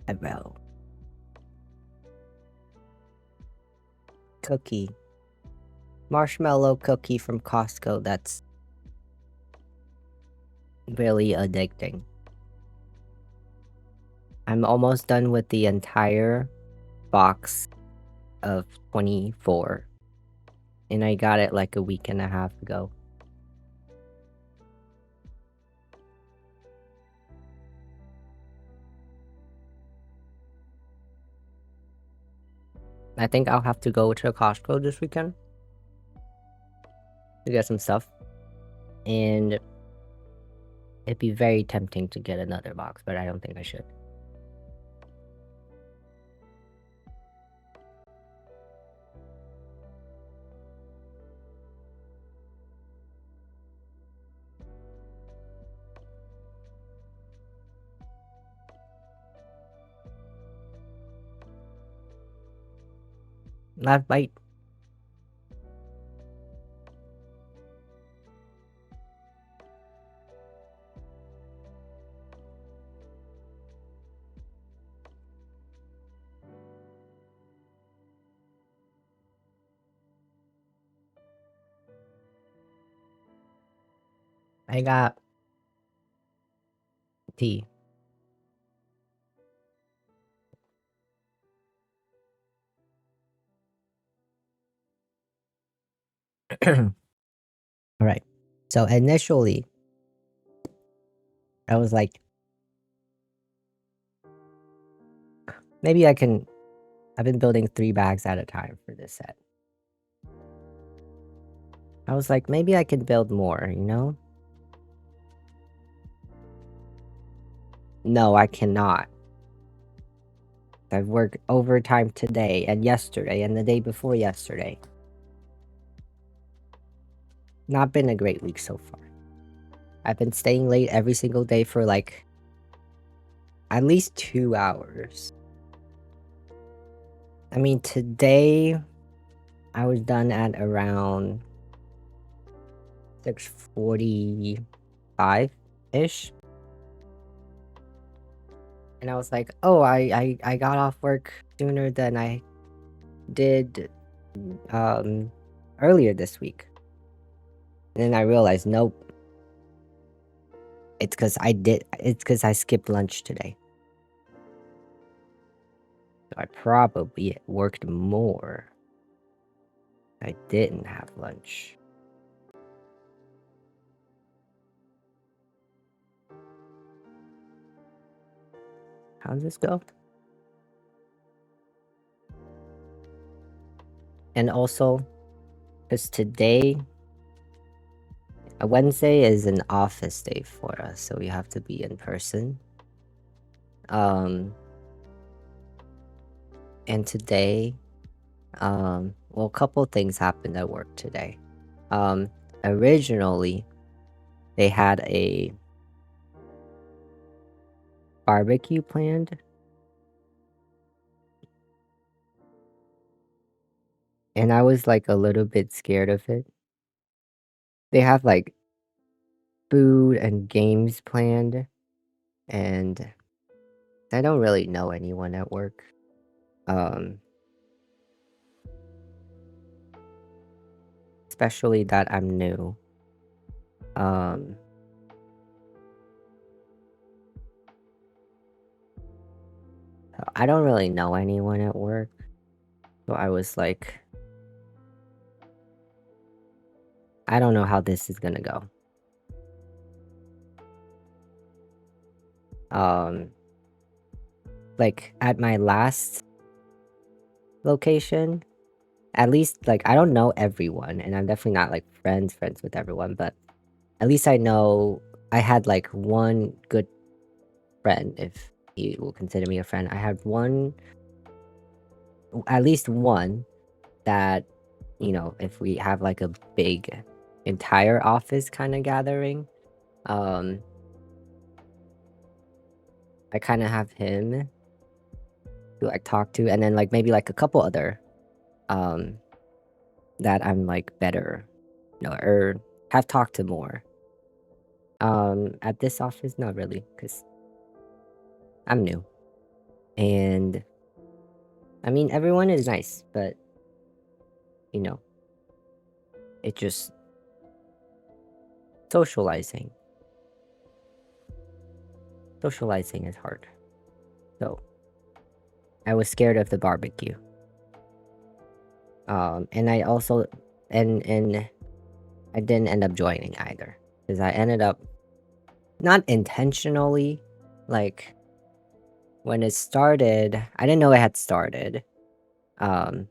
I will. Cookie. Marshmallow cookie from Costco. That's really addicting. I'm almost done with the entire box of 24. And I got it like a week and a half ago. I think I'll have to go to Costco this weekend to get some stuff. And it'd be very tempting to get another box, but I don't think I should. Last bite. I got tea. Alright. So initially, I was like, maybe I've been building 3 bags at a time for this set. I was like, maybe I can build more, you know? No, I cannot. I've worked overtime today and yesterday and the day before yesterday. Not been a great week so far. I've been staying late every single day for like at least 2 hours. I mean, today I was done at around 6:45-ish. And I was like, oh, I got off work sooner than I did earlier this week. And then I realized, nope. It's because I skipped lunch today. So I probably worked more. I didn't have lunch. How does this go? And also, because today, Wednesday is an office day for us, so we have to be in person. And today, well, a couple things happened at work today. Originally, they had a barbecue planned. And I was like a little bit scared of it. They have like food and games planned, and I don't really know anyone at work. Especially that I'm new. I don't really know anyone at work. So I was like, I don't know how this is gonna go. Like at my last location, at least like I don't know everyone, and I'm definitely not like friends with everyone, but at least I know I had like one good friend, if you will consider me a friend. I had at least one that, you know, if we have like a big entire office kind of gathering, I kind of have him to like talk to, and then like maybe like a couple other that I'm like better, you know, or have talked to more. At this office, not really, because I'm new. And I mean, everyone is nice, but you know, it just socializing. Socializing is hard. So I was scared of the barbecue. And I also and I didn't end up joining either because I ended up not intentionally, like when it started, I didn't know it had started. Um,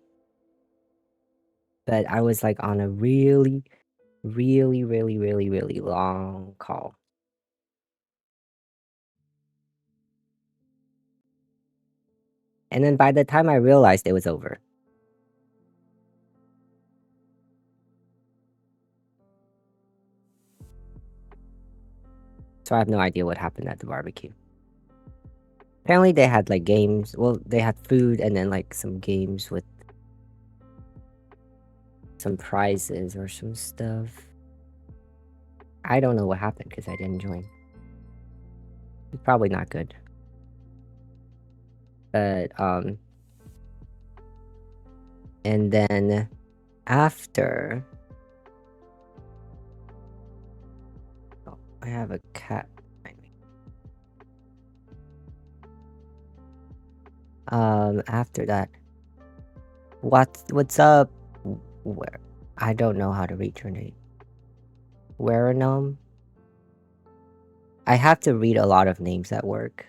but I was like on a really, really, really, really, really long call. And then by the time I realized it was over. So I have no idea what happened at the barbecue. Apparently they had like games. Well, they had food and then like some games with some prizes or some stuff. I don't know what happened because I didn't join. It's probably not good. But and then after, oh, I have a cat behind me. After that, what's up? Where I don't know how to read your name. Werenome. I have to read a lot of names at work,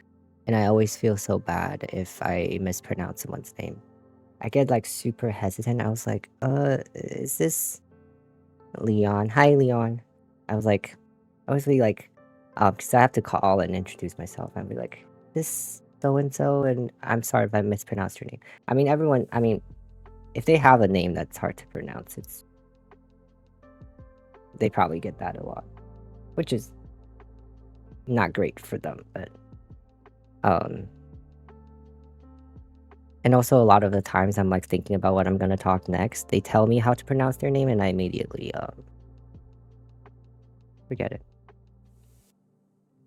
and I always feel so bad if I mispronounce someone's name. I get like super hesitant. I was like, is this Leon? Hi, Leon. I was like, I was really like, because I have to call and introduce myself. I'd be like, this so and so, and I'm sorry if I mispronounced your name. I mean, everyone. I mean, if they have a name that's hard to pronounce, they probably get that a lot, which is not great for them. But um, and also a lot of the times I'm like thinking about what I'm gonna talk next. They tell me how to pronounce their name, and I immediately forget it.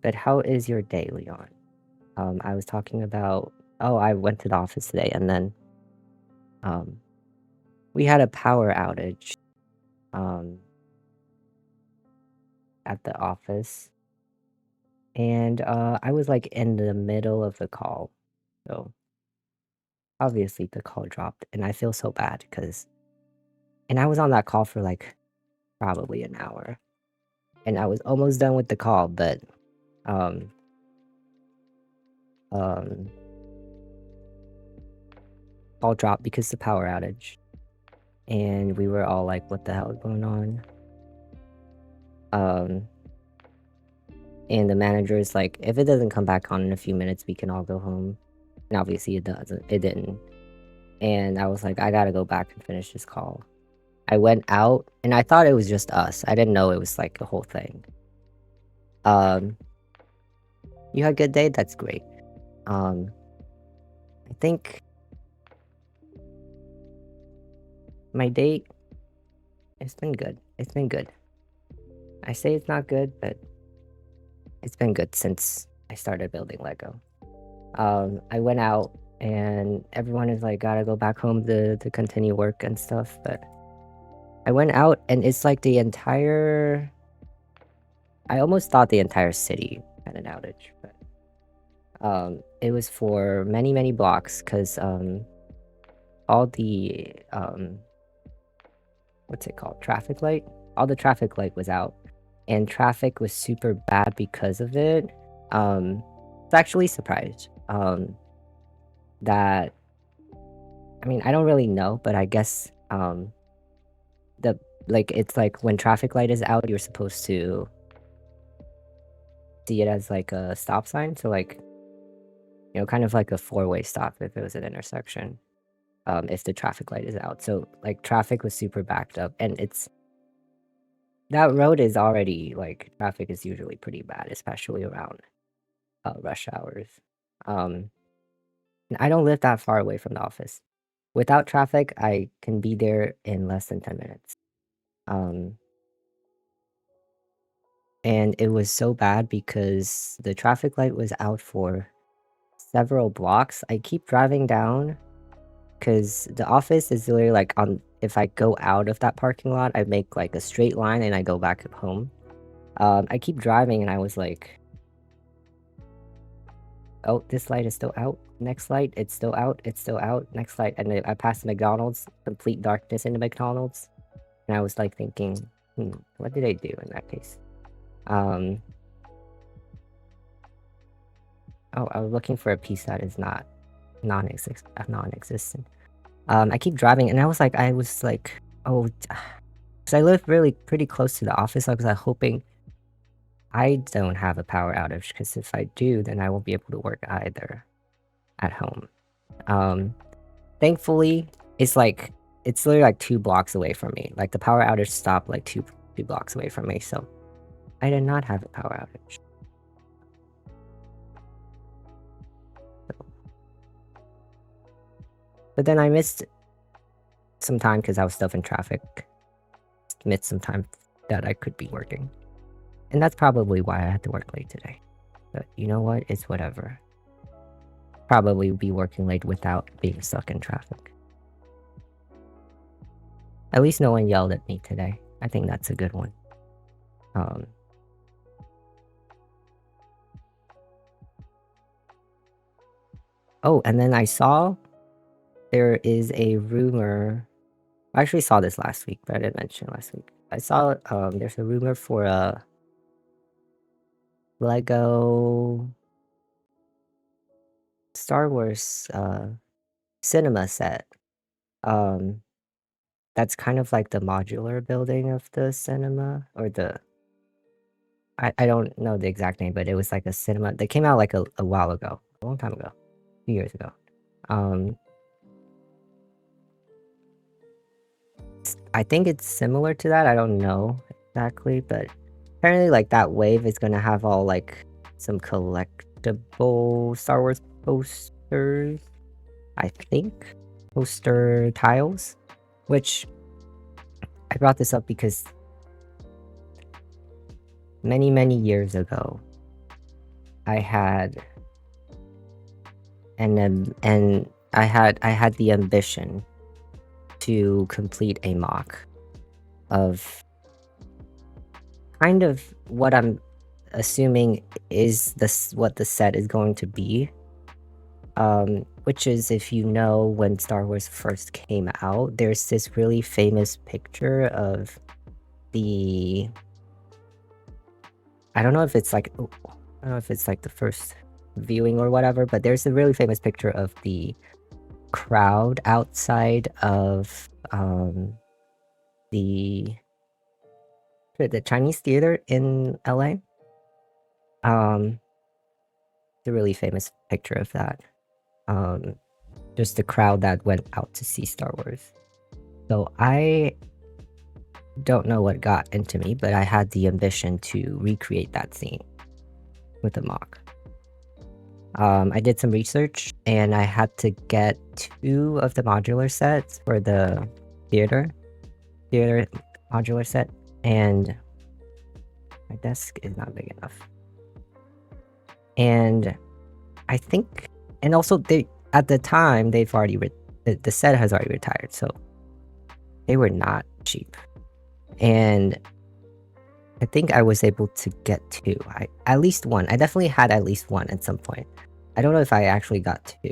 But how is your day, Leon? I was talking about, oh, I went to the office today, and then um, we had a power outage um, at the office, and I was like in the middle of the call, so obviously the call dropped, and I feel so bad and I was on that call for like probably an hour, and I was almost done with the call, but um, um, call dropped because the power outage, and we were all like, "What the hell is going on?" Um, and the manager is like, "If it doesn't come back on in a few minutes, we can all go home." And obviously it doesn't. It didn't. And I was like, "I gotta go back and finish this call." I went out and I thought it was just us. I didn't know it was like a whole thing. Um, you had a good day? That's great. Um, I think my date, it's been good. It's been good. I say it's not good, but it's been good since I started building Lego. I went out and everyone is like, gotta go back home to continue work and stuff, but I went out and it's like the entire, I almost thought the entire city had an outage, but it was for many, many blocks because all the what's it called? Traffic light? All the traffic light was out and traffic was super bad because of it. It's actually surprised that, I mean, I don't really know, but I guess the like it's like when traffic light is out, you're supposed to see it as like a stop sign. So like, you know, kind of like a four-way stop if it was an intersection. If the traffic light is out. So like traffic was super backed up and it's that road is already like traffic is usually pretty bad, especially around rush hours. Um and I don't live that far away from the office. Without traffic, I can be there in less than 10 minutes. Um and it was so bad because the traffic light was out for several blocks. I keep driving down because the office is literally like on. If I go out of that parking lot, I make like a straight line and I go back home. I keep driving and I was like, oh, this light is still out. Next light, it's still out. It's still out. Next light, and then I passed McDonald's. Complete darkness into McDonald's, and I was like thinking, what did I do in that case? Oh, I was looking for a piece that is not non-existent. I keep driving, and I was like, oh, because I live really pretty close to the office. I was like, hoping I don't have a power outage, because if I do, then I won't be able to work either at home. Thankfully, it's literally like 2 blocks away from me. Like the power outage stopped like two blocks away from me, so I did not have a power outage. But then I missed some time because I was stuck in traffic. Missed some time that I could be working. And that's probably why I had to work late today. But you know what? It's whatever. Probably be working late without being stuck in traffic. At least no one yelled at me today. I think that's a good one. Oh, and then I saw there is a rumor. I actually saw this last week, but I didn't mention it last week. I saw there's a rumor for a Lego Star Wars cinema set. That's kind of like the modular building of the cinema, or the I don't know the exact name, but it was like a cinema. They came out like a while ago, a long time ago, a few years ago. I think it's similar to that. I don't know exactly, but apparently like that wave is gonna have all like some collectible Star Wars posters. I think poster tiles, which I brought this up because many years ago I had I had the ambition to complete a mock of kind of what I'm assuming is what the set is going to be. Which is, if you know, when Star Wars first came out, there's this really famous picture of the I don't know if it's like the first viewing or whatever, but there's a really famous picture of the crowd outside of the Chinese theater in LA. The really famous picture of that. Just the crowd that went out to see Star Wars. So I don't know what got into me, but I had the ambition to recreate that scene with a mock. I did some research and I had to get 2 of the modular sets for the theater modular set, and my desk is not big enough. And I think, and also at the time they've already the set has already retired, so they were not cheap. And I think I was able to get 2. At least 1. I definitely had at least 1 at some point. I don't know if I actually got 2.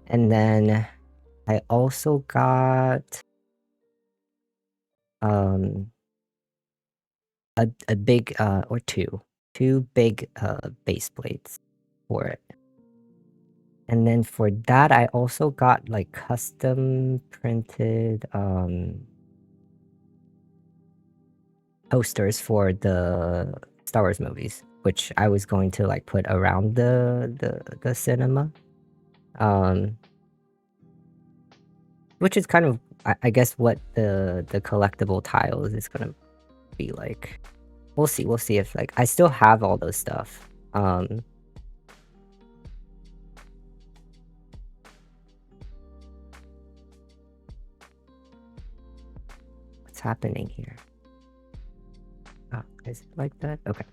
And then I also got a big or 2 big base plates for it. And then for that I also got like custom printed posters for the Star Wars movies, which I was going to like put around the cinema. Which is kind of I guess what the collectible tiles is gonna be like. We'll see if like I still have all those stuff. What's happening here? Oh, is it like that? Okay.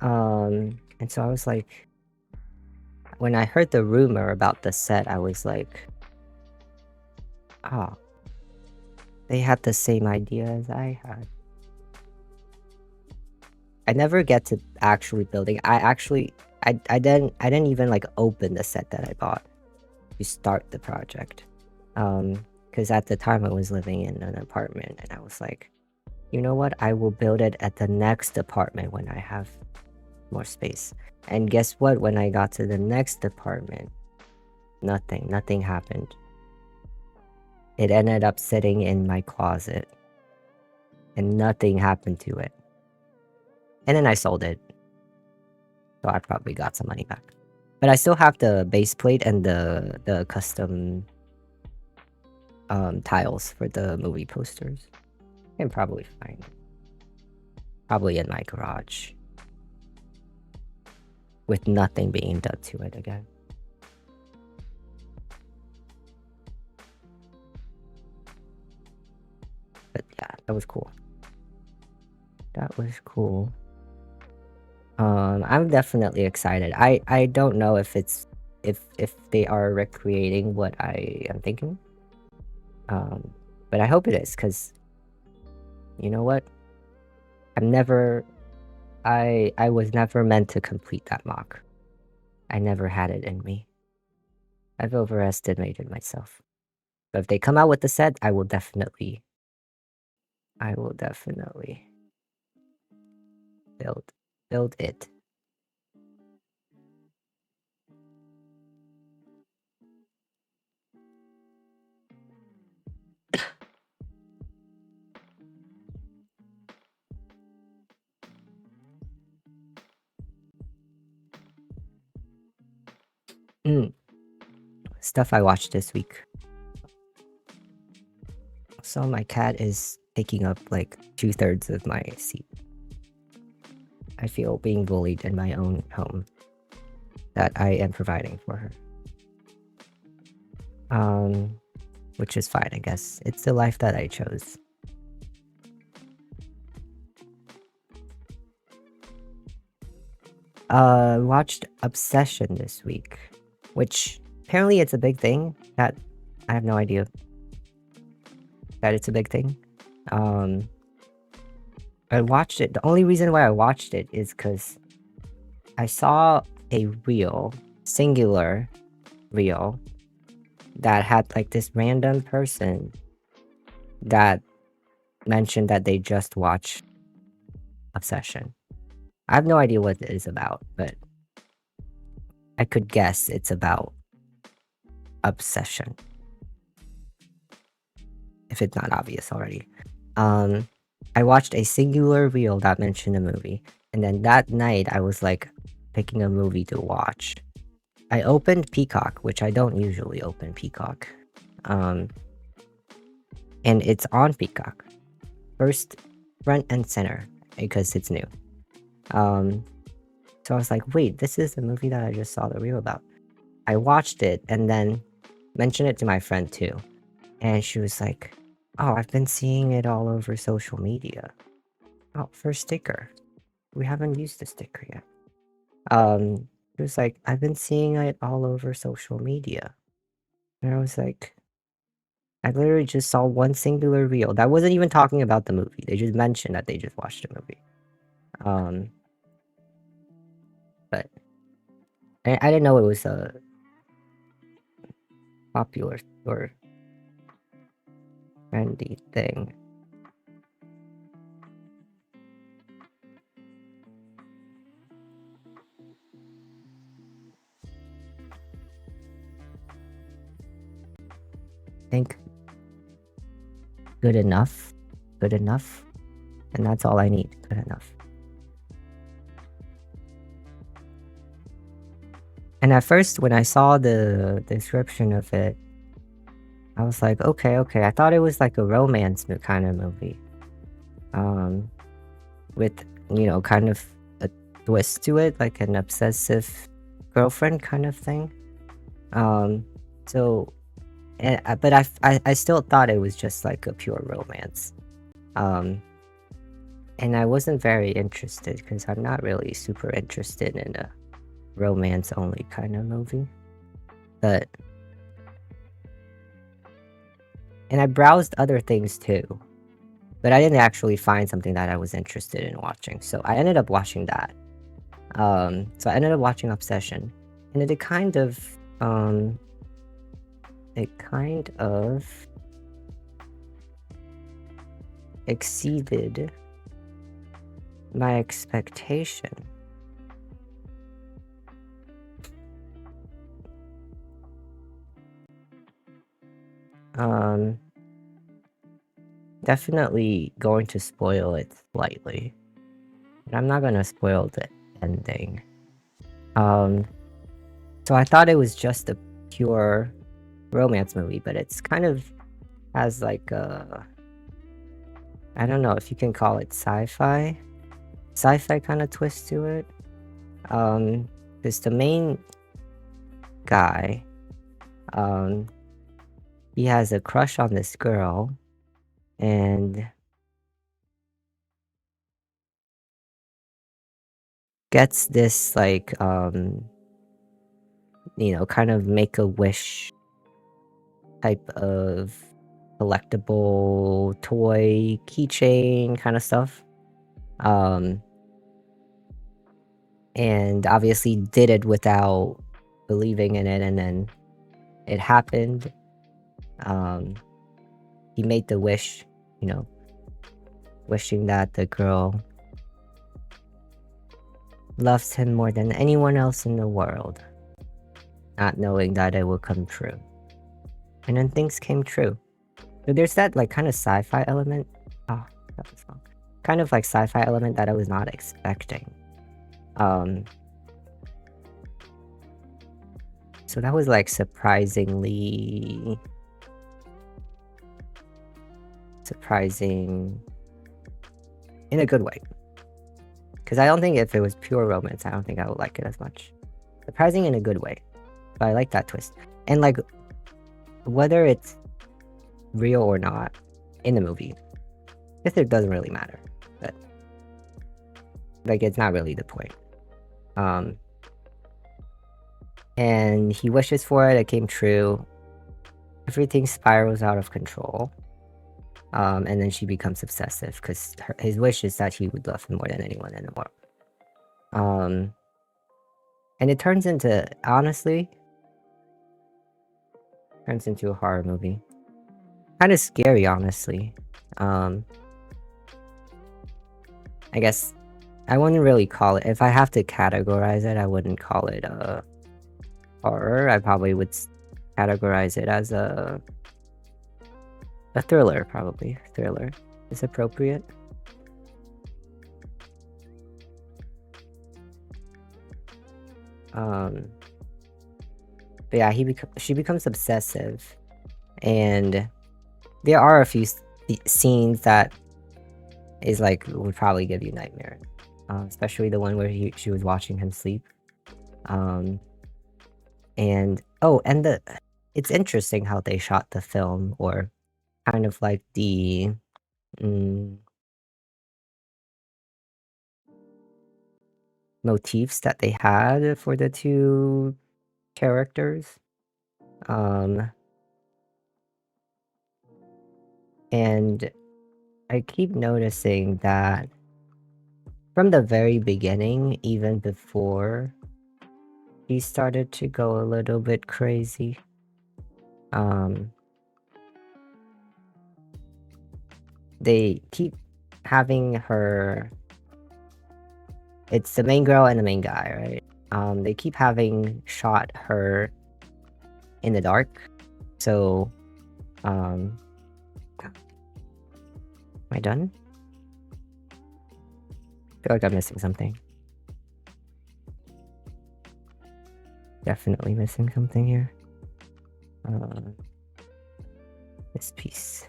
And so I was like, when I heard the rumor about the set, I was like, "Oh, they had the same idea as I had." I never get to actually building. I didn't even like open the set that I bought to start the project. Because at the time I was living in an apartment, and I was like, you know what? I will build it at the next apartment when I have more space. And guess what? When I got to the next apartment, nothing happened. It ended up sitting in my closet, and nothing happened to it. And then I sold it, so I probably got some money back. But I still have the base plate and the custom tiles for the movie posters. I can probably find it. Probably in my garage. With nothing being done to it again. But yeah, that was cool. That was cool. I'm definitely excited. I don't know if it's if they are recreating what I am thinking. But I hope it is, because you know what? I was never meant to complete that mock. I never had it in me. I've overestimated myself. But if they come out with the set, I will definitely build it. Stuff I watched this week. So my cat is taking up like 2/3 of my seat. I feel being bullied in my own home that I am providing for her. Which is fine, I guess. It's the life that I chose. Watched Obsession this week, which apparently it's a big thing. That I have no idea that it's a big thing. I watched it. The only reason why I watched it is because I saw a reel, singular reel, that had like this random person that mentioned that they just watched Obsession. I have no idea what it is about, but I could guess it's about obsession. If it's not obvious already. I watched a singular reel that mentioned a movie, and then that night I was like picking a movie to watch. I opened Peacock, which I don't usually open Peacock. And it's on Peacock. First, front and center, because it's new. So I was like, wait, this is the movie that I just saw the reel about. I watched it and then mentioned it to my friend too. And she was like, oh, I've been seeing it all over social media. Oh, for a sticker. We haven't used the sticker yet. She was like, I've been seeing it all over social media. And I was like, I literally just saw one singular reel. That wasn't even talking about the movie. They just mentioned that they just watched the movie. But I didn't know it was a popular or trendy thing. I think good enough, and that's all I need. Good enough. And at first, when I saw the description of it, I was like, okay. I thought it was like a romance kind of movie. With, you know, kind of a twist to it, like an obsessive girlfriend kind of thing. But I still thought it was just like a pure romance. And I wasn't very interested because I'm not really super interested in a romance only kind of movie. But and I browsed other things too, but I didn't actually find something that I was interested in watching. So I ended up watching that. So I ended up watching Obsession, and it kind of exceeded my expectation. Definitely going to spoil it slightly. But I'm not gonna spoil the ending. So I thought it was just a pure romance movie, but it's kind of has like a, I don't know if you can call it sci-fi kind of twist to it. Because the main guy, he has a crush on this girl, and gets this like kind of make-a-wish type of collectible toy keychain kind of stuff. And obviously did it without believing in it, and then it happened. He made the wish, wishing that the girl loves him more than anyone else in the world, not knowing that it would come true. And then things came true. So there's that like kind of sci-fi element. Oh, that was wrong. Kind of like sci-fi element that I was not expecting. So that was like surprising in a good way. Because I don't think if it was pure romance, I don't think I would like it as much. Surprising in a good way. But I like that twist. And like, whether it's real or not in the movie, I guess it doesn't really matter. But like, it's not really the point. And he wishes for it, it came true. Everything spirals out of control. And then she becomes obsessive because his wish is that he would love him more than anyone in the world. And it turns into, honestly, a horror movie. Kind of scary, honestly. I guess I wouldn't really call it, if I have to categorize it, I wouldn't call it a horror. I probably would categorize it as a thriller, probably. Thriller is appropriate. But yeah, she becomes obsessive, and there are a few scenes that is like would probably give you nightmares, especially the one where she was watching him sleep. And it's interesting how they shot the film, or kind of like the motifs that they had for the two characters. And I keep noticing that from the very beginning, even before he started to go a little bit crazy, they keep having her. It's the main girl and the main guy, right? They keep having shot her in the dark. So, am I done? I feel like I'm missing something. Definitely missing something here. This piece.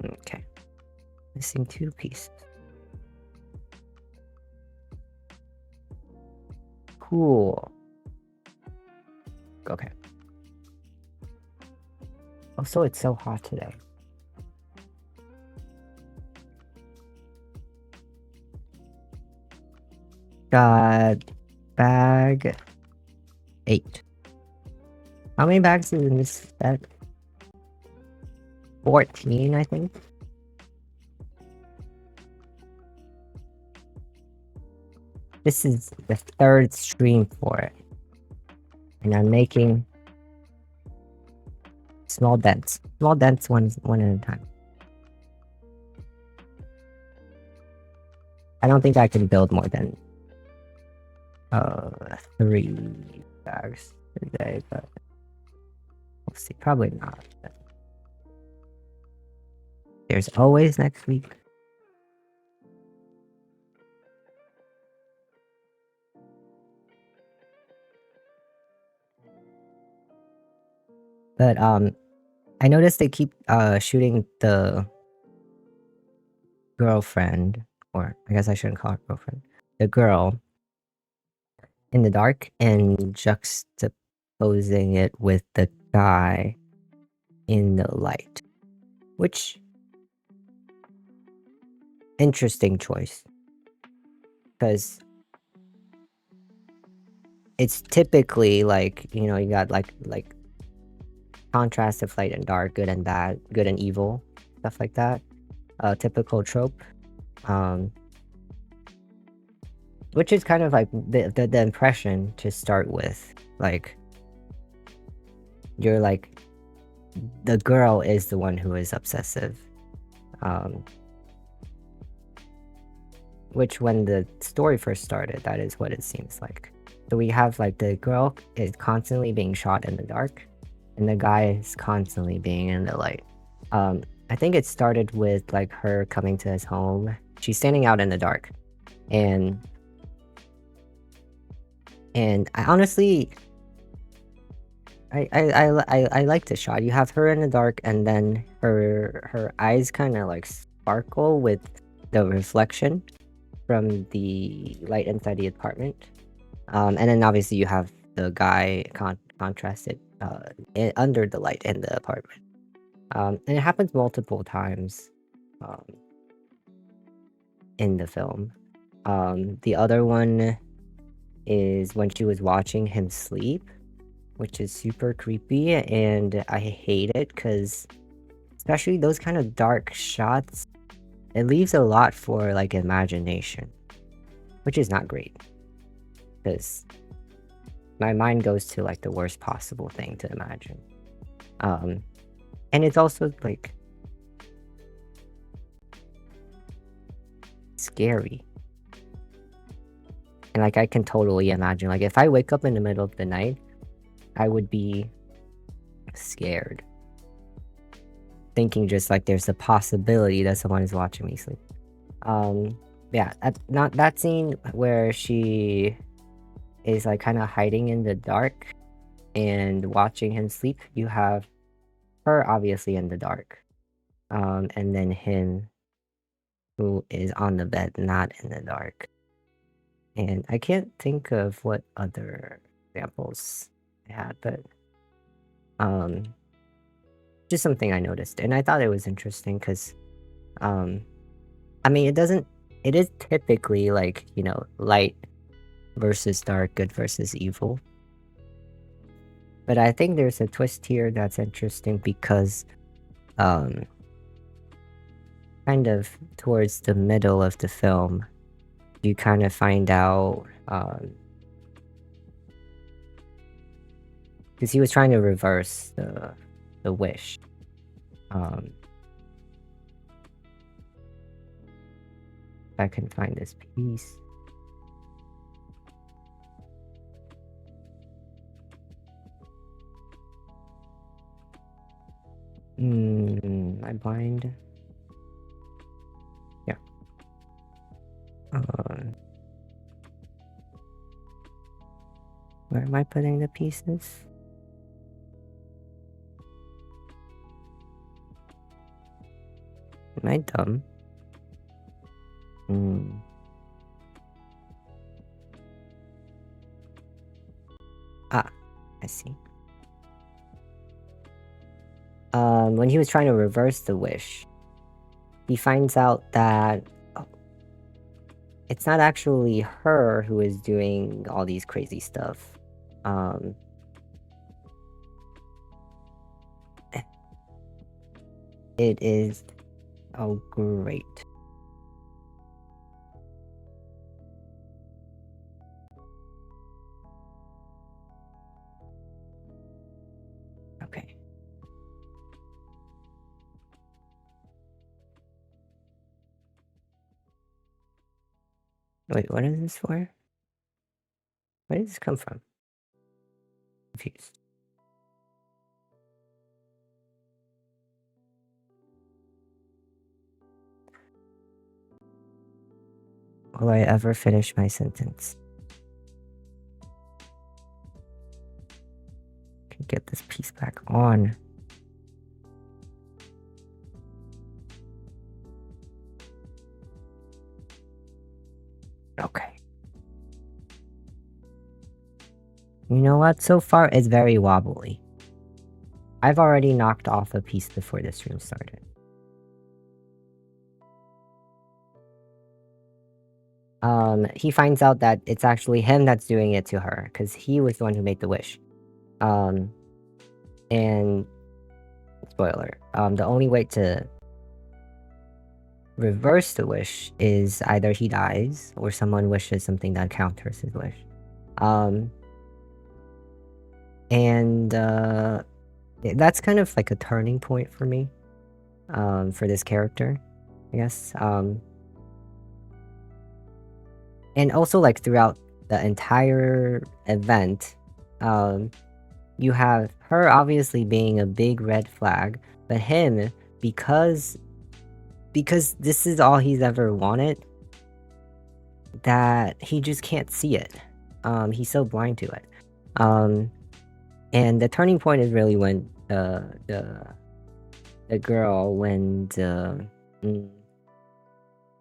Okay. Missing 2 pieces. Cool. Okay. Also, it's so hot today. Got bag 8. How many bags is in this set? 14, I think. This is the 3rd stream for it. And I'm making small dents. Small dents one at a time. I don't think I can build more than 3 bags today, but we'll see. Probably not. But there's always next week. But I noticed they keep shooting the girlfriend, or I guess I shouldn't call her girlfriend, the girl in the dark and juxtaposing it with the guy in the light, which interesting choice, because it's typically like, you know, you got like contrast of light and dark, good and bad, good and evil, stuff like that. Typical trope. Which is kind of like the impression to start with. Like, you're like, the girl is the one who is obsessive. Which when the story first started, that is what it seems like. So we have like the girl is constantly being shot in the dark, and the guy is constantly being in the light. I think it started with like her coming to his home. She's standing out in the dark, and I honestly, I like the shot. You have her in the dark, and then her eyes kind of like sparkle with the reflection from the light inside the apartment. And then obviously you have the guy contrasted under the light in the apartment. And it happens multiple times in the film. The other one is when she was watching him sleep, which is super creepy, and I hate it because especially those kind of dark shots, it leaves a lot for like imagination, which is not great because my mind goes to like the worst possible thing to imagine. And it's also like scary. And like I can totally imagine, like if I wake up in the middle of the night, I would be scared. Thinking just like there's a possibility that someone is watching me sleep. Yeah, not that scene where she is like kind of hiding in the dark and watching him sleep. You have her obviously in the dark, and then him who is on the bed, not in the dark. And I can't think of what other examples I had, but just something I noticed, and I thought it was interesting because, I mean, it is typically like, you know, light versus dark, good versus evil. But I think there's a twist here that's interesting because, kind of towards the middle of the film, you kind of find out, because he was trying to reverse the wish. If I can find this piece. I blind. Yeah. Where am I putting the pieces? Am I dumb? Ah, I see. when he was trying to reverse the wish, he finds out that it's not actually her who is doing all these crazy stuff. It is... oh, great. Okay. Wait, what is this for? Where did this come from? Confused. Will I ever finish my sentence? Can get this piece back on. Okay. You know what? So far, it's very wobbly. I've already knocked off a piece before this room started. He finds out that it's actually him that's doing it to her, because he was the one who made the wish. And... spoiler. The only way to reverse the wish is either he dies, or someone wishes something that counters his wish. That's kind of like a turning point for me, for this character, I guess. And also, like, throughout the entire event, you have her obviously being a big red flag, but him, because this is all he's ever wanted, that he just can't see it. He's so blind to it. And the turning point is really when the girl, when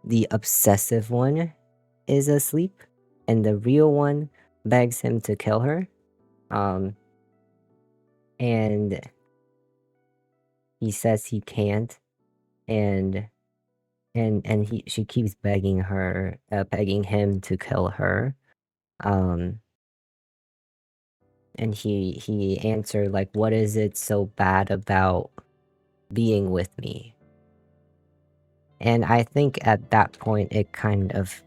the obsessive one is asleep, and the real one begs him to kill her. And he says he can't, and she keeps begging him to kill her. And he answered, like, what is it so bad about being with me? And I think at that point it kind of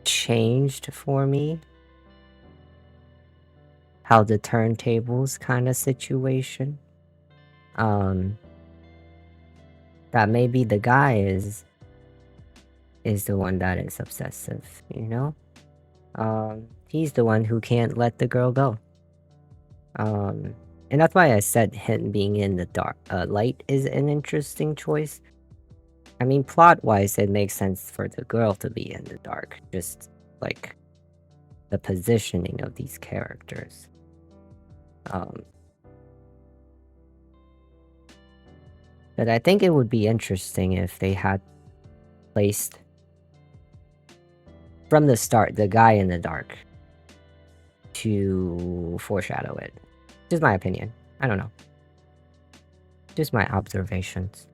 changed for me how the turntables kind of situation. That maybe the guy is the one that is obsessive, you know? He's the one who can't let the girl go. And that's why I said him being in the dark, light is an interesting choice. I mean, plot-wise, it makes sense for the girl to be in the dark, just, like, the positioning of these characters. But I think it would be interesting if they had placed, from the start, the guy in the dark to foreshadow it. Just my opinion. I don't know. Just my observations.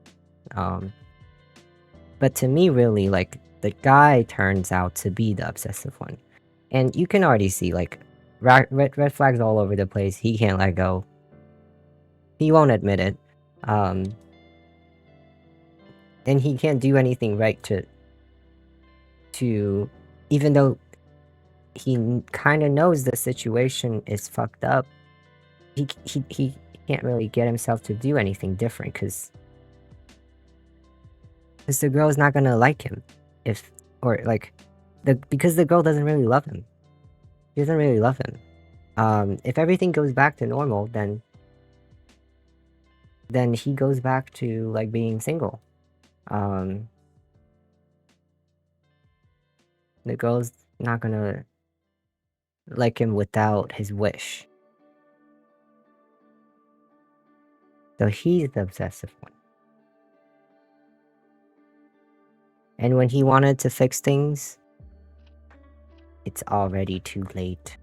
But to me, really, like, the guy turns out to be the obsessive one. And you can already see, like, red flags all over the place. He can't let go. He won't admit it. And he can't do anything right to even though he kind of knows the situation is fucked up, he can't really get himself to do anything different, because the girl is not gonna like him because the girl doesn't really love him. She doesn't really love him. If everything goes back to normal, then he goes back to, like, being single. The girl's not gonna like him without his wish. So he's the obsessive one. And when he wanted to fix things, it's already too late.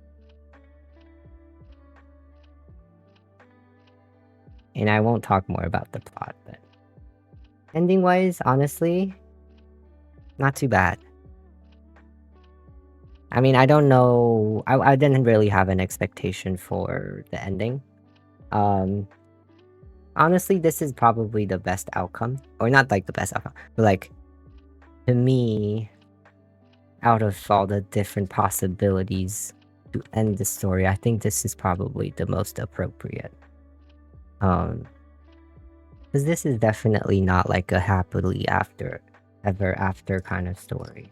and I won't talk more about the plot, but ending-wise, honestly, not too bad. I mean, I don't know. I didn't really have an expectation for the ending. Honestly, this is probably the best outcome, or not like the best outcome, but like to me, out of all the different possibilities to end the story, I think this is probably the most appropriate. Because this is definitely not like a happily ever after kind of story.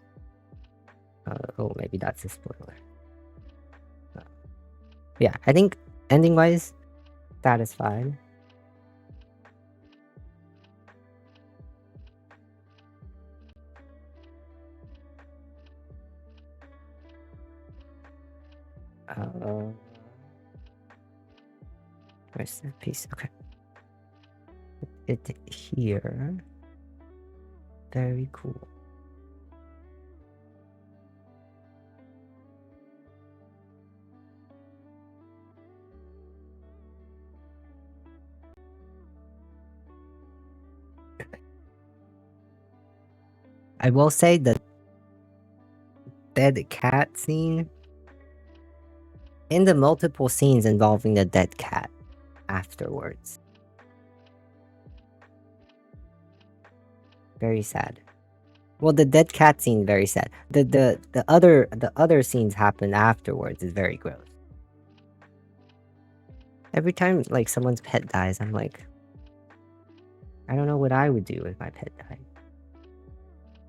Oh, maybe that's a spoiler. Yeah, I think ending-wise, satisfied. Where's that piece? Okay. It here. Very cool. I will say the dead cat scene, in the multiple scenes involving the dead cat afterwards. Very sad. Well, the dead cat scene, very sad. The other scenes happen afterwards is very gross. Every time like someone's pet dies, I'm like, I don't know what I would do if my pet died.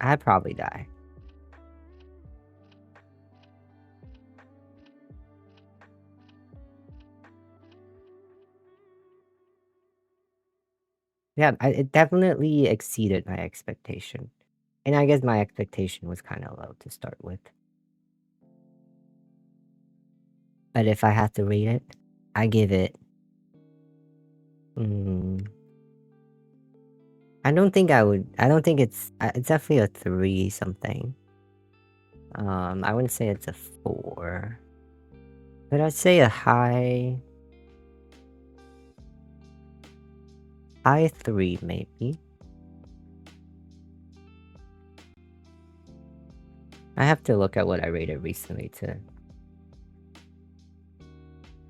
I'd probably die. Yeah, it definitely exceeded my expectation. And I guess my expectation was kind of low to start with. But if I had to rate it, I give it... I don't think I would... I don't think it's... It's definitely a 3 something. I wouldn't say it's a 4. But I'd say a high... High 3, maybe. I have to look at what I rated recently to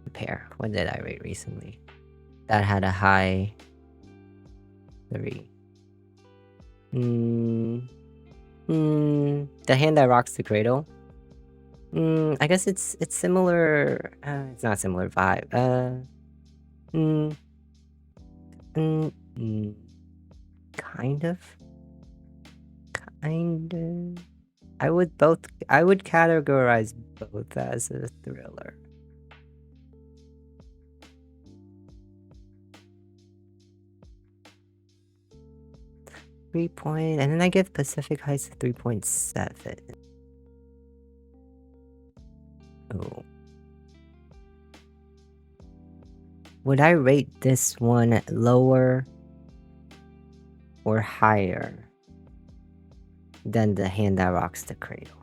compare. What did I rate recently? That had a high 3. The Hand That Rocks the Cradle. I guess it's similar. It's not similar vibe. Kind of. I would categorize both as a thriller. And then I give Pacific Heights a 3.7. Oh. Would I rate this one lower or higher than The Hand That Rocks the Cradle?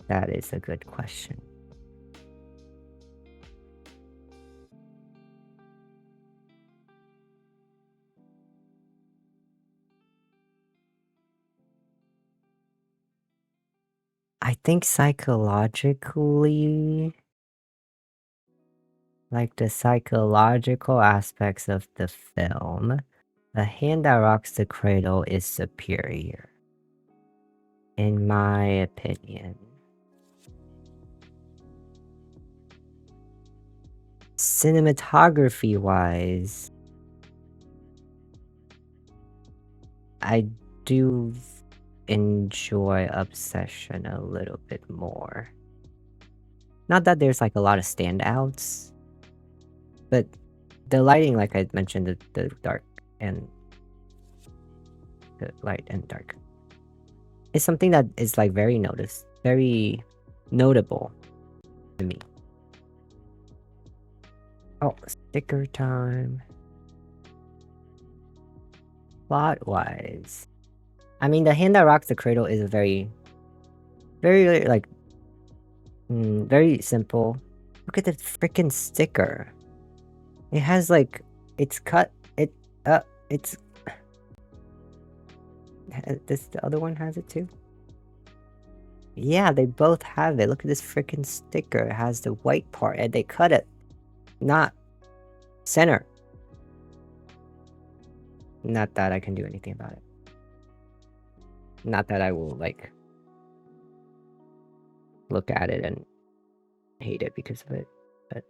That is a good question. I think psychologically, like the psychological aspects of the film, The Hand That Rocks the Cradle is superior, in my opinion. Cinematography-wise, I do enjoy Obsession a little bit more. Not that there's like a lot of standouts, but the lighting, like I mentioned, the dark and the light and dark, is something that is like very notable to me. Oh, sticker time. Plot-wise, I mean, The Hand That Rocks the Cradle is a very Very, like, very simple. Look at the freaking sticker. It has, like, it's cut, it's... This, the other one has it too? Yeah, they both have it. Look at this freaking sticker. It has the white part, and they cut it. Not center. Not that I can do anything about it. Not that I will, like, look at it and hate it because of it, but...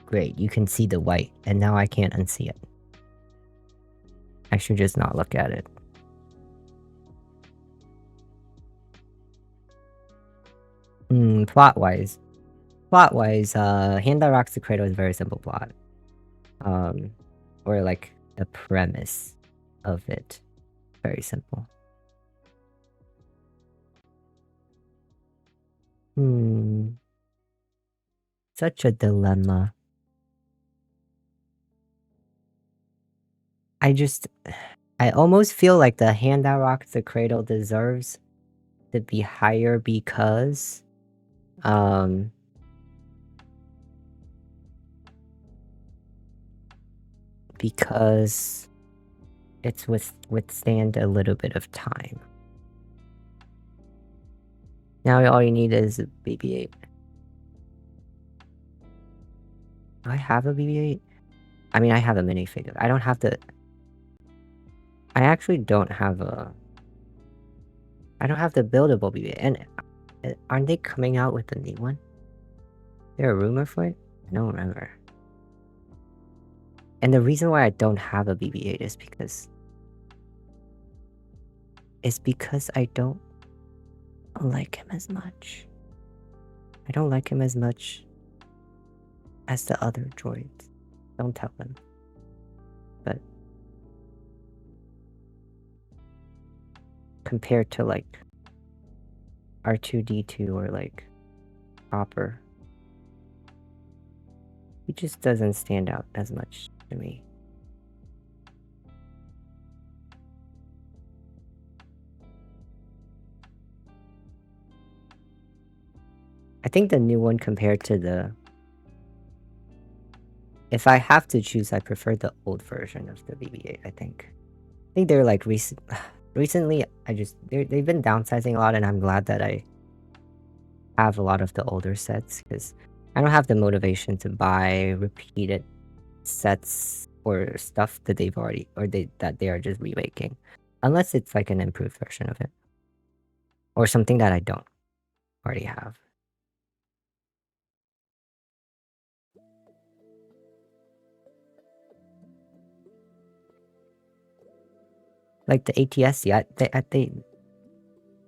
Great, you can see the white, and now I can't unsee it. I should just not look at it. Plot-wise, Hand That Rocks the Cradle is a very simple plot. Or like the premise of it. Very simple. Such a dilemma. I almost feel like the Hand That Rocks the Cradle deserves to be higher because it's withstand a little bit of time. Now all you need is a BB-8. Do I have a BB-8? I mean, I have a minifigure. I don't have the... I actually don't have a... I don't have the buildable BB-8. And aren't they coming out with a new one? Is there a rumor for it? I don't remember. And the reason why I don't have a BB-8 is because... I don't like him as much. I don't like him as much as the other droids. Don't tell them. But... compared to, like... R2-D2 or, like... Hopper. He just doesn't stand out as much to me. I think the new one compared to the... If I have to choose, I prefer the old version of the BB-8, I think. I think they're like recently, they've been downsizing a lot, and I'm glad that I have a lot of the older sets, because I don't have the motivation to buy repeated sets or stuff that they've already, that they are just remaking. Unless it's like an improved version of it. Or something that I don't already have. Like the ATST, they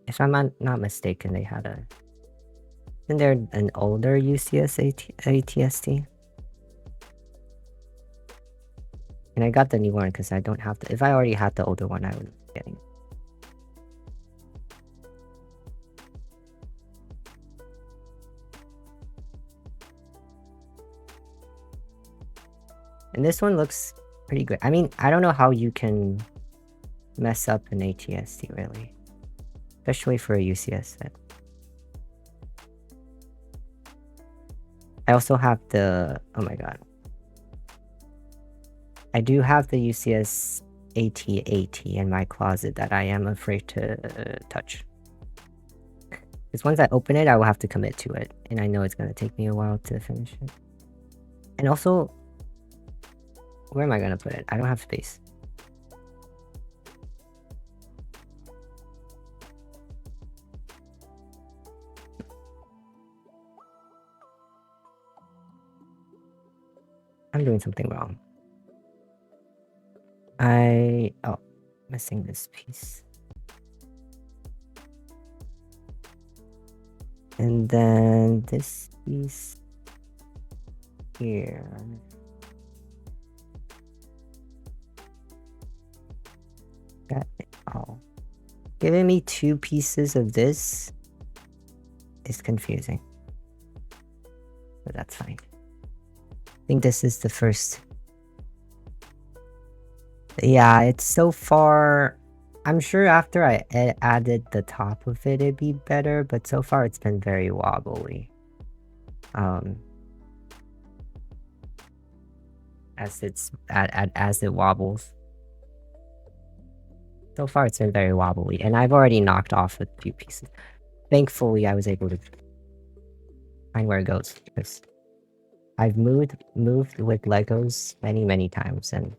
if I'm not mistaken, they had a... Isn't there an older UCS ATST? And I got the new one because I don't have the... If I already had the older one, I would be getting... And this one looks pretty good. I mean, I don't know how you can mess up an ATST, really. Especially for a UCS set. I also have the... Oh my god. I do have the UCS AT-AT in my closet that I am afraid to touch. Because once I open it, I will have to commit to it. And I know it's going to take me a while to finish it. And also... Where am I going to put it? I don't have space. I'm doing something wrong. Oh, missing this piece. And then this piece here. Got it all. Giving me 2 pieces of this is confusing. but that's fine. I think this is the first. Yeah, it's so far. I'm sure after I added the top of it, it'd be better, but so far it's been very wobbly. As it wobbles. So far it's been very wobbly, and I've already knocked off a few pieces. Thankfully, I was able to find where it goes, because I've moved with Legos many times, and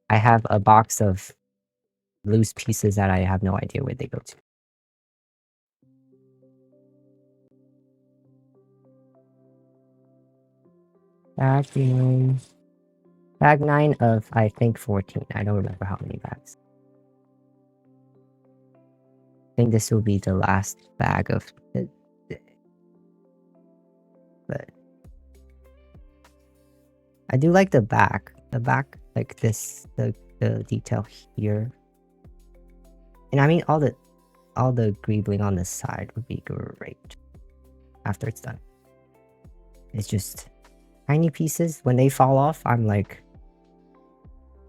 I have a box of loose pieces that I have no idea where they go to. Bag 9 of, I think, 14. I don't remember how many bags. I think this will be the last bag of the day. But I do like the back. The back, like this, the detail here. And I mean, all the greebling on the side would be great after it's done. It's just tiny pieces. When they fall off, I'm like,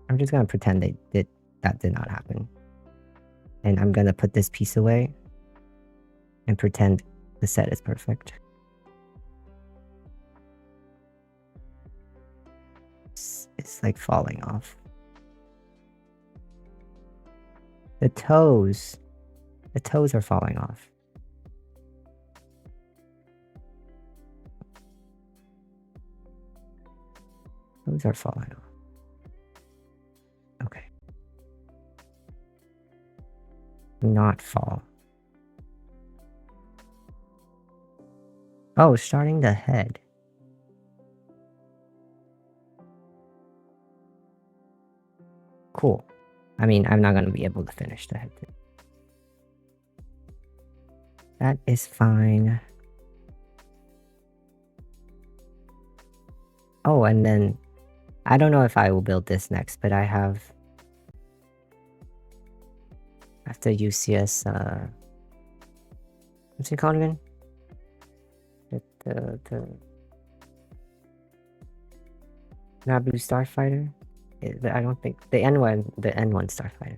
I'm just gonna pretend that did not happen. And I'm gonna put this piece away and pretend the set is perfect. It's like falling off. The toes are falling off. Those are falling off. Okay. Not fall. Oh, starting the head. Cool. I mean, I'm not gonna be able to finish the head. That is fine. Oh, and then I don't know if I will build this next, but I have after UCS what's it called again? The Naboo Starfighter? I don't think the N1 Starfighter.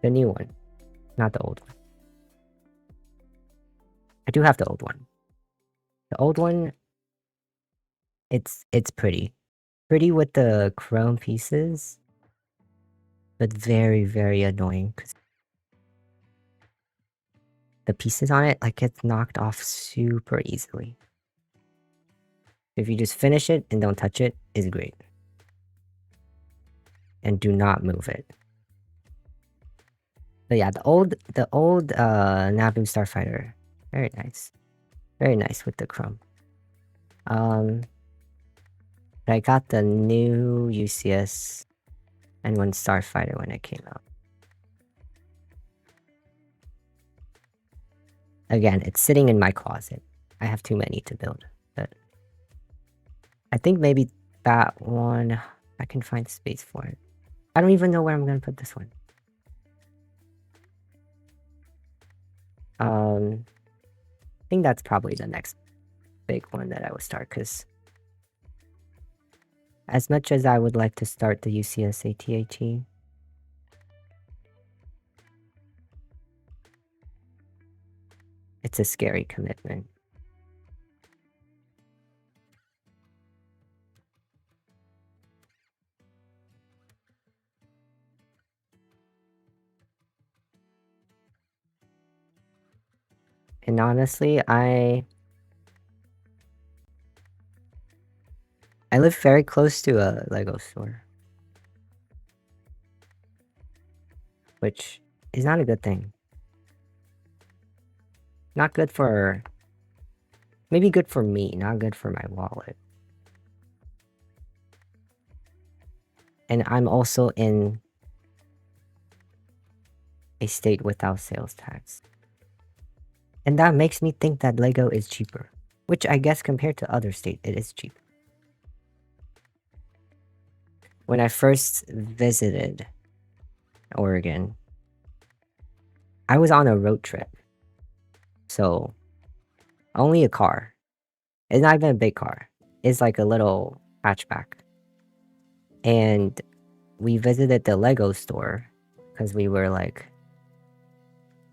The new one, not the old one. I do have the old one. The old one, it's pretty with the chrome pieces, but very annoying because the pieces on it like gets knocked off super easily. If you just finish it and don't touch it, is great. And do not move it. But yeah, the old Naboo Starfighter, very nice with the chrome. I got the new UCS N1 Starfighter when it came out. Again, it's sitting in my closet. I have too many to build, but I think maybe that one I can find space for it. I don't even know where I'm gonna put this one. I think that's probably the next big one that I will start, because as much as I would like to start the UCS AT-AT, it's a scary commitment. And honestly, I live very close to a Lego store, which is not a good thing. Not good for... maybe good for me, not good for my wallet. And I'm also in a state without sales tax. And that makes me think that Lego is cheaper, which I guess compared to other states, it is cheap. When I first visited Oregon, I was on a road trip. So, only a car. It's not even a big car. It's like a little hatchback. And we visited the Lego store because we were like,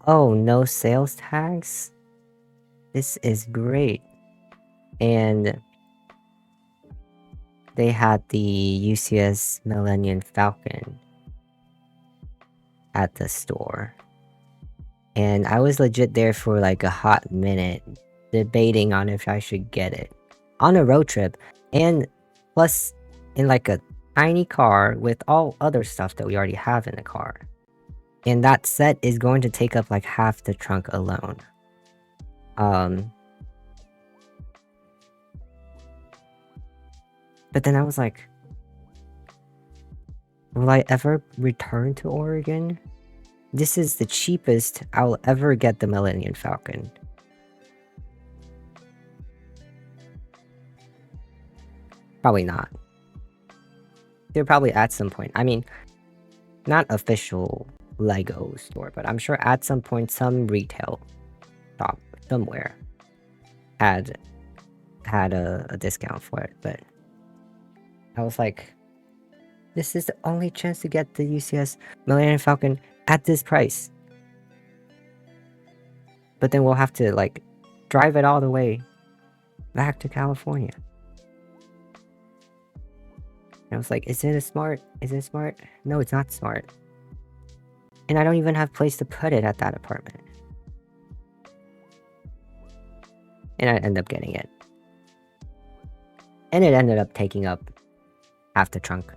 oh, no sales tags? This is great. And they had the UCS Millennium Falcon at the store. And I was legit there for like a hot minute, debating on if I should get it. On a road trip, and plus in like a tiny car with all other stuff that we already have in the car. And that set is going to take up like half the trunk alone. But then I was like, will I ever return to Oregon? This is the cheapest I'll ever get the Millennium Falcon. Probably not. They're probably at some point. I mean, not official Lego store, but I'm sure at some point some retail shop somewhere had a discount for it. But I was like, this is the only chance to get the UCS Millennium Falcon at this price. But then we'll have to like drive it all the way back to California. And I was like, is it smart? Is it smart? No, it's not smart. And I don't even have place to put it at that apartment. And I ended up getting it. And it ended up taking up half the trunk.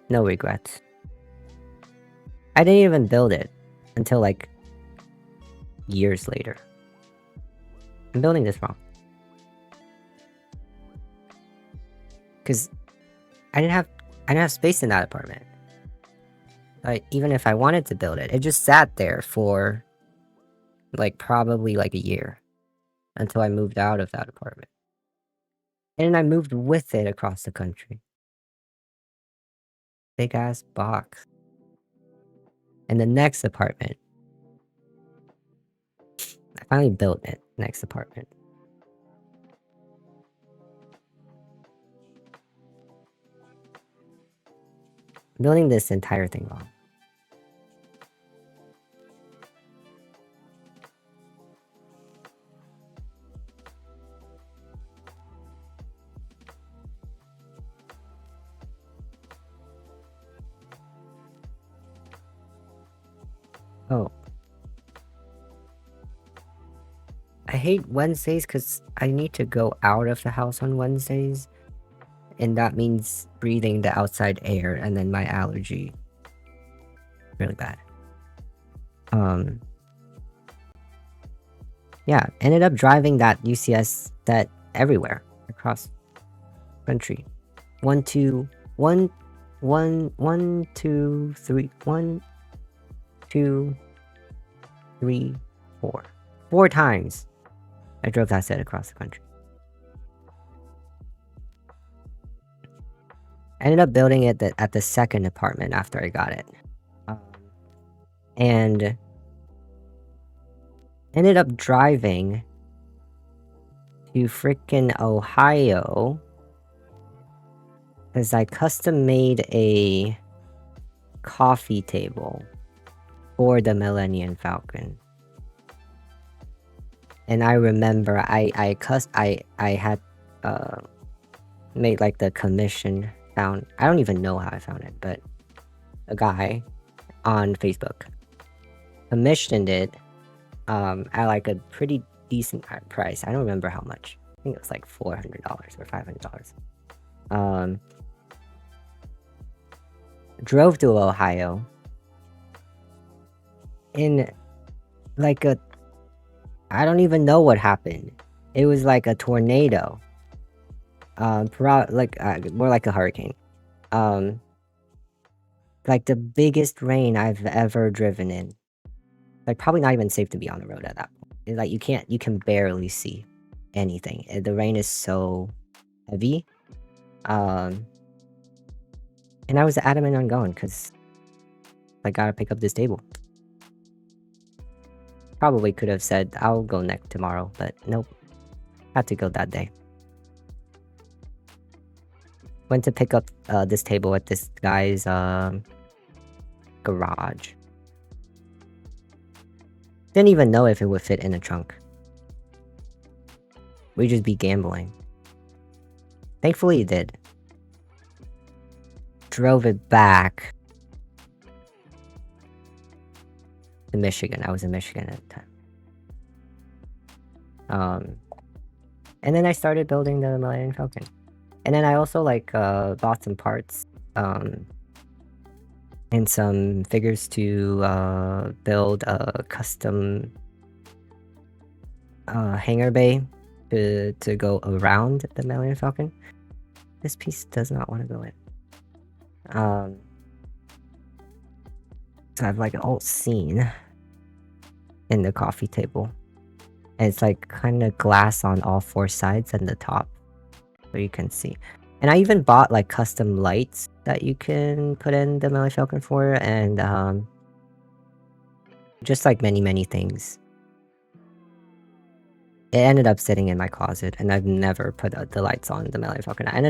No regrets. I didn't even build it until like years later. I'm building this wrong. Because I didn't have space in that apartment. Like, even if I wanted to build it, it just sat there for like probably like a year until I moved out of that apartment. And I moved with it across the country. Big ass box. And the next apartment, I finally built it. Next apartment. I'm building this entire thing wrong. Oh. I hate Wednesdays because I need to go out of the house on Wednesdays. And that means breathing the outside air and then my allergy. Really bad. Yeah, ended up driving that UCS set everywhere across country. 1, 2, 1, 1, 1, 2, 3, 1, 2, 3, 4. 4 times I drove that set across the country. I ended up building it at the second apartment after I got it. And ended up driving to freaking Ohio because I custom made a coffee table for the Millennium Falcon. And I remember I had made like the commission. I don't even know how I found it, but a guy on Facebook commissioned it at like a pretty decent price. I don't remember how much. I think it was like $400 or $500. Drove to Ohio in like I don't even know what happened. It was like a tornado. More like a hurricane. Like the biggest rain I've ever driven in. Like probably not even safe to be on the road at that point. Like you can barely see anything. The rain is so heavy Um, and I was adamant on going because I gotta pick up this table. Probably could have said I'll go next tomorrow, but nope. Had to go that day. Went to pick up this table at this guy's garage. Didn't even know if it would fit in the trunk. We'd just be gambling. Thankfully it did. Drove it back to Michigan. I was in Michigan at the time. And then I started building the Millennium Falcon. And then I also like bought some parts and some figures to build a custom hangar bay to go around the Millennium Falcon. This piece does not want to go in. So I have like an old scene in the coffee table. And it's like kind of glass on all 4 sides and the top. So you can see. And I even bought like custom lights that you can put in the Millennium Falcon for, and just like many things. It ended up sitting in my closet, and I've never put the lights on the Millennium Falcon. I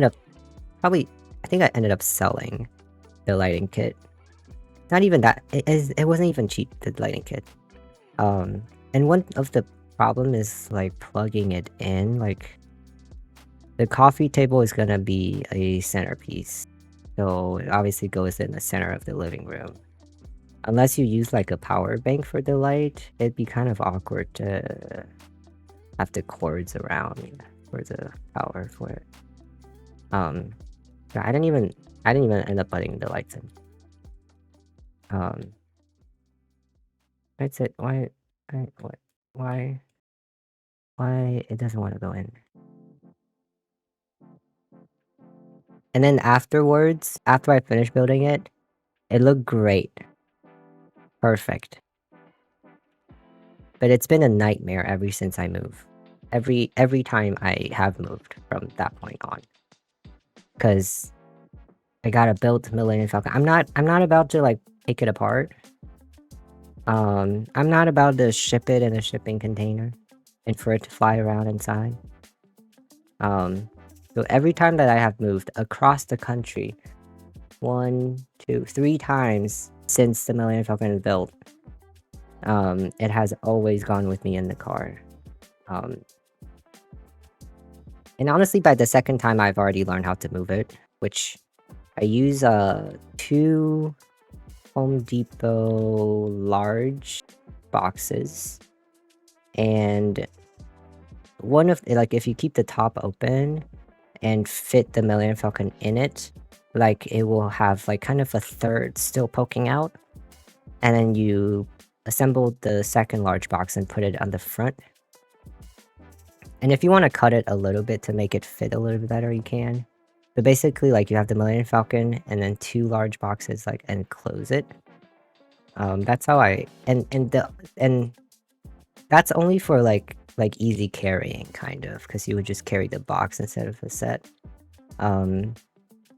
think I ended up selling the lighting kit. Not even that. It wasn't even cheap, the lighting kit. And one of the problem is like plugging it in. Like the coffee table is gonna be a centerpiece, so it obviously goes in the center of the living room. Unless you use like a power bank for the light, it'd be kind of awkward to have the cords around for the power for it. Yeah, I didn't even end up putting the lights in. That's it. Why it doesn't want to go in? And then afterwards, after I finished building it, it looked great. Perfect. But it's been a nightmare ever since I moved. Every time I have moved from that point on. Cause I gotta build Millennium Falcon. I'm not about to like take it apart. I'm not about to ship it in a shipping container and for it to fly around inside. So every time that I have moved across the country, 1, 2, 3 times since the Millennium Falcon is built, it has always gone with me in the car. And honestly, by the second time, I've already learned how to move it, which I use 2 Home Depot large boxes, and one of like if you keep the top open and fit the Millennium Falcon in it, like it will have like kind of a third still poking out, and then you assemble the second large box and put it on the front. And if you want to cut it a little bit to make it fit a little bit better, you can. But basically, like you have the Millennium Falcon and then 2 large boxes, like, and close it. That's how I and that's only for like easy carrying, kind of, because you would just carry the box instead of a set.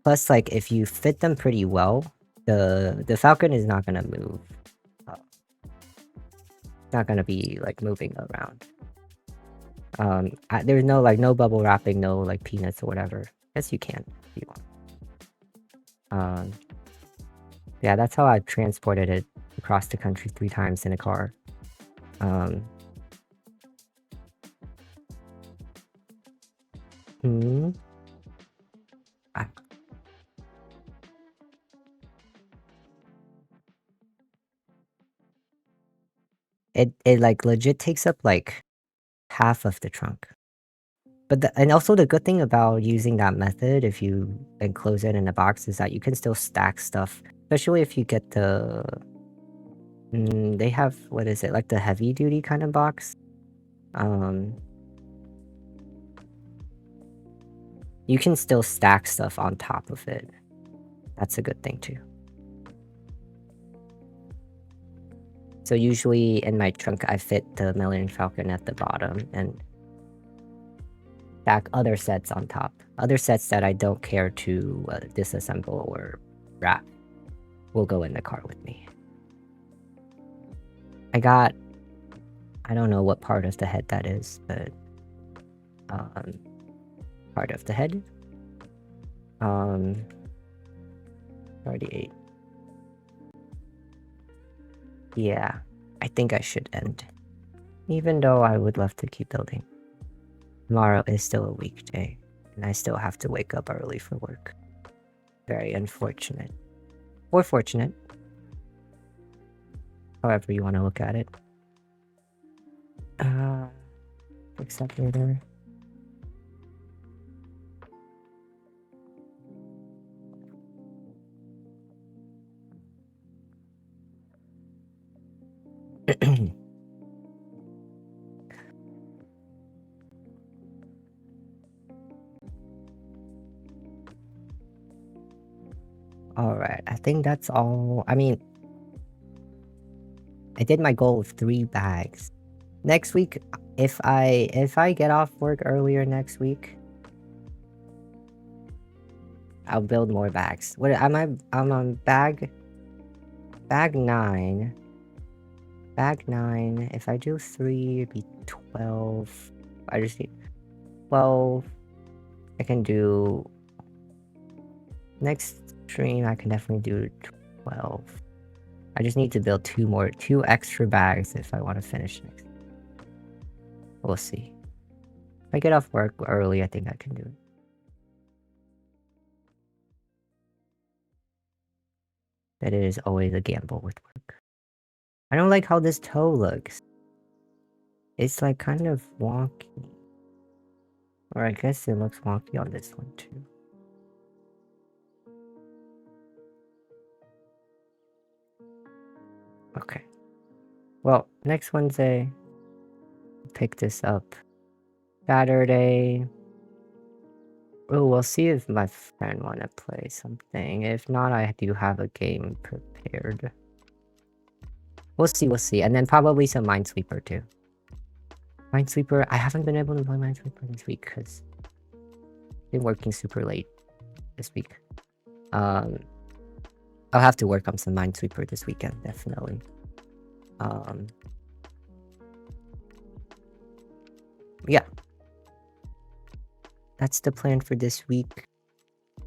Plus, like if you fit them pretty well, the Falcon is not gonna move. It's not gonna be like moving around. There's no bubble wrapping, no like peanuts or whatever. Yes, you can if you want. Yeah, that's how I transported it across the country 3 times in a car. Ah, it like legit takes up like half of the trunk. But and also the good thing about using that method, if you enclose it in a box, is that you can still stack stuff, especially if you get the they have, what is it, like the heavy duty kind of box. You can still stack stuff on top of it. That's a good thing too. So usually in my trunk I fit the Millennium Falcon at the bottom, and stack other sets on top. Other sets that I don't care to disassemble or wrap will go in the car with me. I don't know what part of the head that is, but part of the head. 38. Yeah, I think I should end. Even though I would love to keep building. Tomorrow is still a weekday, and I still have to wake up early for work. Very unfortunate. Or fortunate. However you want to look at it. Fix that later. Alright, I think that's all. I mean, I did my goal of 3 bags. Next week, if I get off work earlier next week, I'll build more bags. What am I? I'm on bag 9. Bag 9. If I do 3, it'd be 12. I just need 12. I can do next stream. I can definitely do 12. I just need to build 2 extra bags if I want to finish next. We'll see. If I get off work early, I think I can do it. But it is always a gamble with work. I don't like how this toe looks. It's like kind of wonky. Or I guess it looks wonky on this one too. Okay. Well, next Wednesday, pick this up. Saturday. Oh, we'll see if my friend wanna play something. If not, I do have a game prepared. We'll see. And then probably some Minesweeper too. Minesweeper, I haven't been able to play Minesweeper this week because I've been working super late this week. I'll have to work on some Minesweeper this weekend, definitely. Yeah. That's the plan for this week.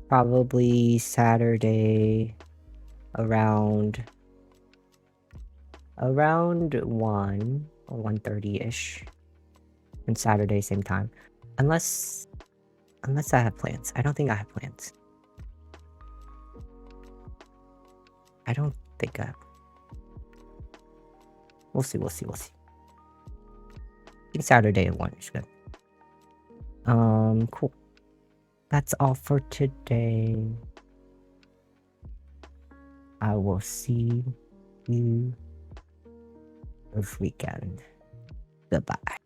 Probably Saturday around 1 or 1:30-ish. And Saturday same time. Unless I have plans. I don't think I have plans. I don't think I have. We'll see. I think Saturday at 1 is good. Cool. That's all for today. I will see you this weekend. Goodbye.